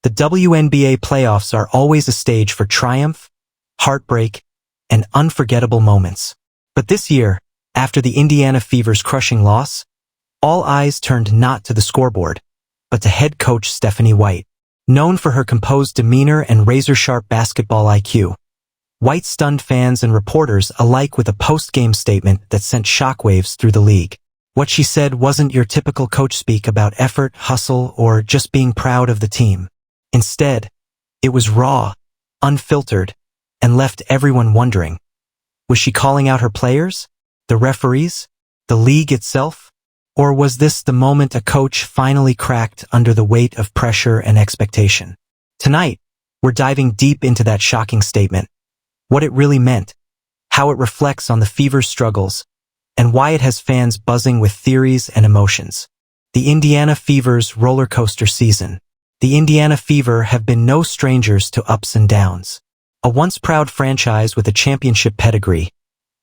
The WNBA playoffs are always a stage for triumph, heartbreak, and unforgettable moments. But this year, after the Indiana Fever's crushing loss, all eyes turned not to the scoreboard, but to head coach Stephanie White. Known for her composed demeanor and razor-sharp basketball IQ, White stunned fans and reporters alike with a post-game statement that sent shockwaves through the league. What she said wasn't your typical coach speak about effort, hustle, or just being proud of the team. Instead, it was raw, unfiltered, and left everyone wondering. Was she calling out her players, the referees, the league itself? Or was this the moment a coach finally cracked under the weight of pressure and expectation? Tonight, we're diving deep into that shocking statement, what it really meant, how it reflects on the Fever's struggles, and why it has fans buzzing with theories and emotions. The Indiana Fever's roller coaster season. The Indiana Fever have been no strangers to ups and downs. A once proud franchise with a championship pedigree,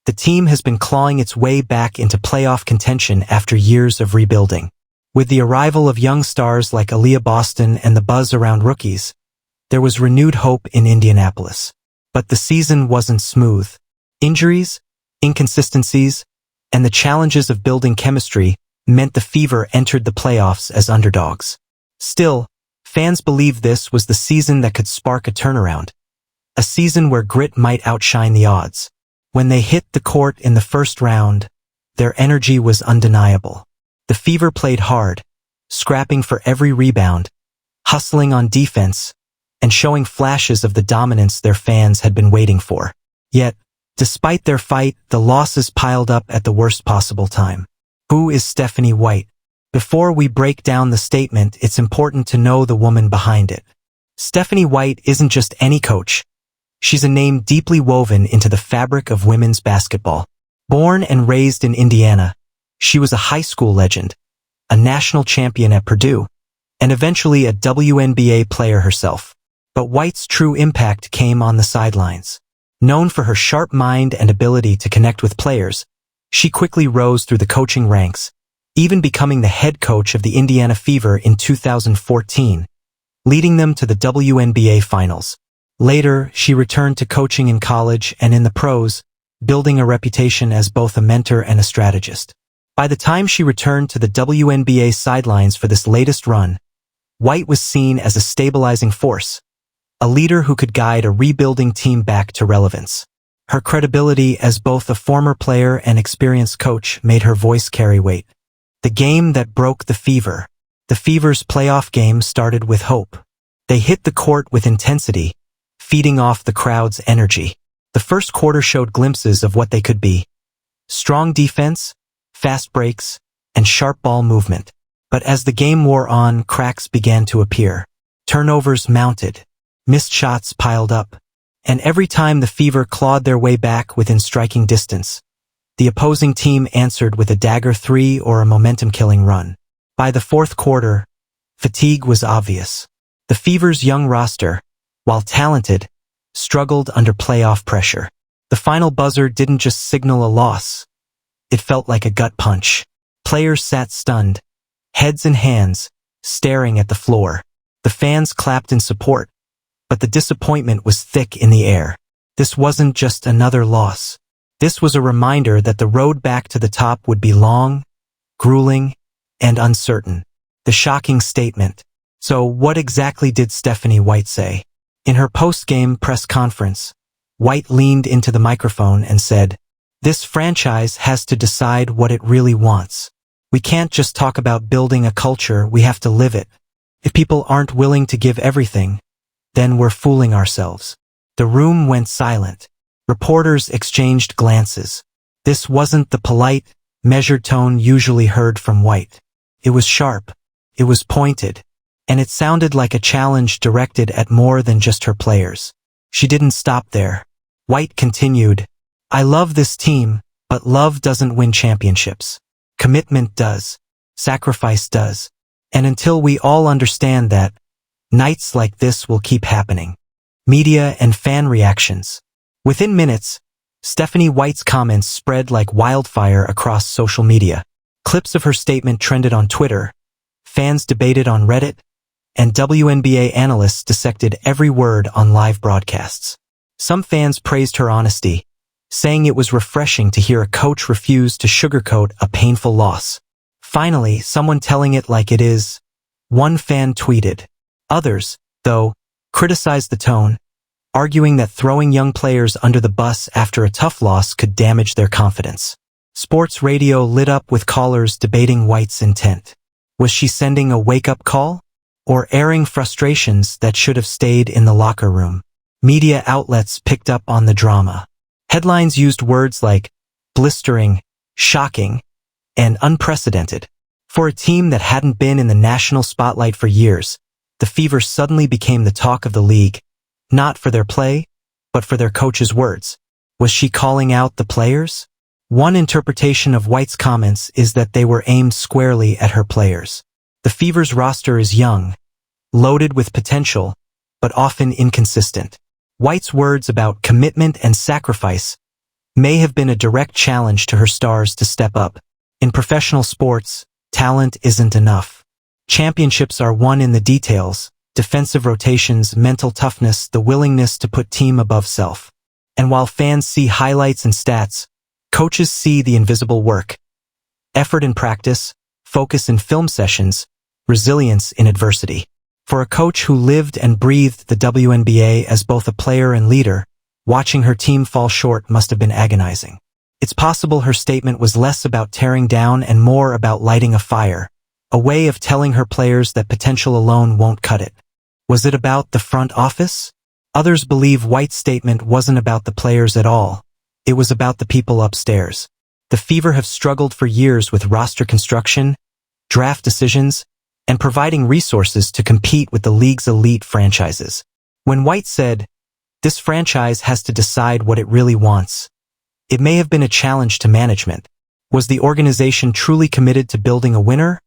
the team has been clawing its way back into playoff contention after years of rebuilding. With the arrival of young stars like Aaliyah Boston and the buzz around rookies, there was renewed hope in Indianapolis. But the season wasn't smooth. Injuries, inconsistencies, and the challenges of building chemistry meant the Fever entered the playoffs as underdogs. Still, fans believed this was the season that could spark a turnaround. A season where grit might outshine the odds. When they hit the court in the first round, their energy was undeniable. The Fever played hard, scrapping for every rebound, hustling on defense, and showing flashes of the dominance their fans had been waiting for. Yet, despite their fight, the losses piled up at the worst possible time. Who is Stephanie White? Before we break down the statement, it's important to know the woman behind it. Stephanie White isn't just any coach. She's a name deeply woven into the fabric of women's basketball. Born and raised in Indiana, she was a high school legend, a national champion at Purdue, and eventually a WNBA player herself. But White's true impact came on the sidelines. Known for her sharp mind and ability to connect with players, she quickly rose through the coaching ranks, even becoming the head coach of the Indiana Fever in 2014, leading them to the WNBA Finals. Later, she returned to coaching in college and in the pros, building a reputation as both a mentor and a strategist. By the time she returned to the WNBA sidelines for this latest run, White was seen as a stabilizing force, a leader who could guide a rebuilding team back to relevance. Her credibility as both a former player and experienced coach made her voice carry weight. The game that broke the Fever. The Fever's playoff game started with hope. They hit the court with intensity, feeding off the crowd's energy. The first quarter showed glimpses of what they could be. Strong defense, fast breaks, and sharp ball movement. But as the game wore on, cracks began to appear. Turnovers mounted. Missed shots piled up. And every time the Fever clawed their way back within striking distance, the opposing team answered with a dagger three or a momentum-killing run. By the fourth quarter, fatigue was obvious. The Fever's young roster, while talented, struggled under playoff pressure. The final buzzer didn't just signal a loss. It felt like a gut punch. Players sat stunned, heads in hands, staring at the floor. The fans clapped in support, but the disappointment was thick in the air. This wasn't just another loss. This was a reminder that the road back to the top would be long, grueling, and uncertain. The shocking statement. So what exactly did Stephanie White say? In her post-game press conference, White leaned into the microphone and said, "This franchise has to decide what it really wants. We can't just talk about building a culture, we have to live it. If people aren't willing to give everything, then we're fooling ourselves." The room went silent. Reporters exchanged glances. This wasn't the polite, measured tone usually heard from White. It was sharp. It was pointed. And it sounded like a challenge directed at more than just her players. She didn't stop there. White continued, "I love this team, but love doesn't win championships. Commitment does. Sacrifice does. And until we all understand that, nights like this will keep happening." Media and fan reactions. Within minutes, Stephanie White's comments spread like wildfire across social media. Clips of her statement trended on Twitter. Fans debated on Reddit, and WNBA analysts dissected every word on live broadcasts. Some fans praised her honesty, saying it was refreshing to hear a coach refuse to sugarcoat a painful loss. Finally, someone telling it like it is, one fan tweeted. Others, though, criticized the tone, arguing that throwing young players under the bus after a tough loss could damage their confidence. Sports radio lit up with callers debating White's intent. Was she sending a wake-up call? Or airing frustrations that should have stayed in the locker room? Media outlets picked up on the drama. Headlines used words like blistering, shocking, and unprecedented. For a team that hadn't been in the national spotlight for years, the Fever suddenly became the talk of the league, not for their play, but for their coach's words. Was she calling out the players? One interpretation of White's comments is that they were aimed squarely at her players. The Fever's roster is young, loaded with potential, but often inconsistent. White's words about commitment and sacrifice may have been a direct challenge to her stars to step up. In professional sports, talent isn't enough. Championships are won in the details: defensive rotations, mental toughness, the willingness to put team above self. And while fans see highlights and stats, coaches see the invisible work: effort in practice, focus in film sessions, resilience in adversity. For a coach who lived and breathed the WNBA as both a player and leader, watching her team fall short must have been agonizing. It's possible her statement was less about tearing down and more about lighting a fire, a way of telling her players that potential alone won't cut it. Was it about the front office? Others believe White's statement wasn't about the players at all. It was about the people upstairs. The Fever have struggled for years with roster construction, draft decisions, and providing resources to compete with the league's elite franchises. When White said, "This franchise has to decide what it really wants," it may have been a challenge to management. Was the organization truly committed to building a winner?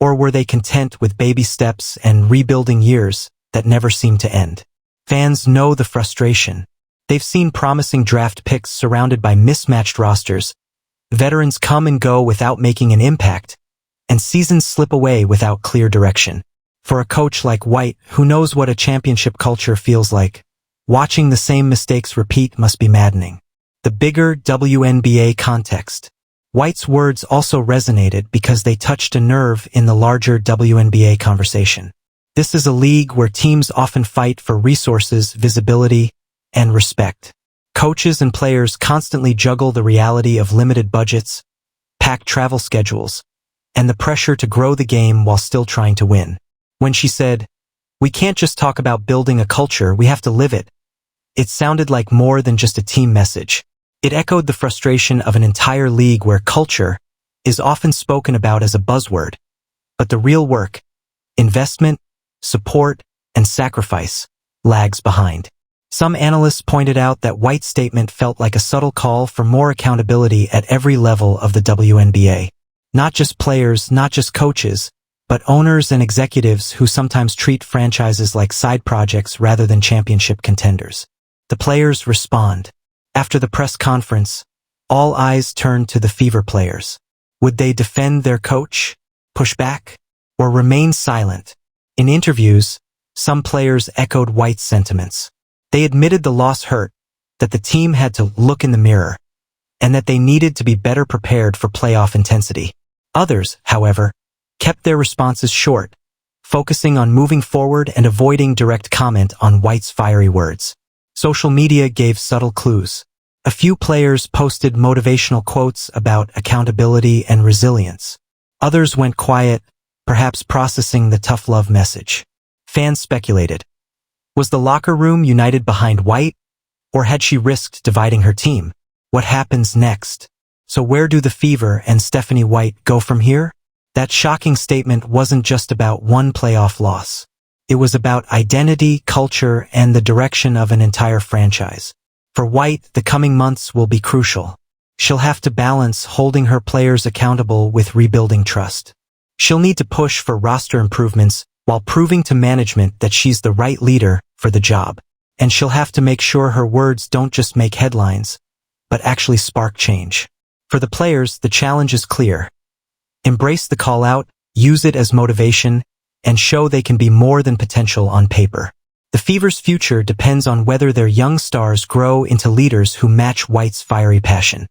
Or were they content with baby steps and rebuilding years that never seemed to end? Fans know the frustration. They've seen promising draft picks surrounded by mismatched rosters, veterans come and go without making an impact, and seasons slip away without clear direction. For a coach like White, who knows what a championship culture feels like, watching the same mistakes repeat must be maddening. The bigger WNBA context. White's words also resonated because they touched a nerve in the larger WNBA conversation. This is a league where teams often fight for resources, visibility, and respect. Coaches and players constantly juggle the reality of limited budgets, packed travel schedules, and the pressure to grow the game while still trying to win. When she said, "We can't just talk about building a culture, we have to live it," it sounded like more than just a team message. It echoed the frustration of an entire league where culture is often spoken about as a buzzword, but the real work, investment, support, and sacrifice, lags behind. Some analysts pointed out that White's statement felt like a subtle call for more accountability at every level of the WNBA. Not just players, not just coaches, but owners and executives who sometimes treat franchises like side projects rather than championship contenders. The players respond. After the press conference, all eyes turned to the Fever players. Would they defend their coach, push back, or remain silent? In interviews, some players echoed White's sentiments. They admitted the loss hurt, that the team had to look in the mirror, and that they needed to be better prepared for playoff intensity. Others, however, kept their responses short, focusing on moving forward and avoiding direct comment on White's fiery words. Social media gave subtle clues. A few players posted motivational quotes about accountability and resilience. Others went quiet, perhaps processing the tough love message. Fans speculated. Was the locker room united behind White, or had she risked dividing her team? What happens next? So where do the Fever and Stephanie White go from here? That shocking statement wasn't just about one playoff loss. It was about identity, culture, and the direction of an entire franchise. For White, the coming months will be crucial. She'll have to balance holding her players accountable with rebuilding trust. She'll need to push for roster improvements while proving to management that she's the right leader for the job. And she'll have to make sure her words don't just make headlines, but actually spark change. For the players, the challenge is clear. Embrace the call-out, use it as motivation, and show they can be more than potential on paper. The Fever's future depends on whether their young stars grow into leaders who match White's fiery passion.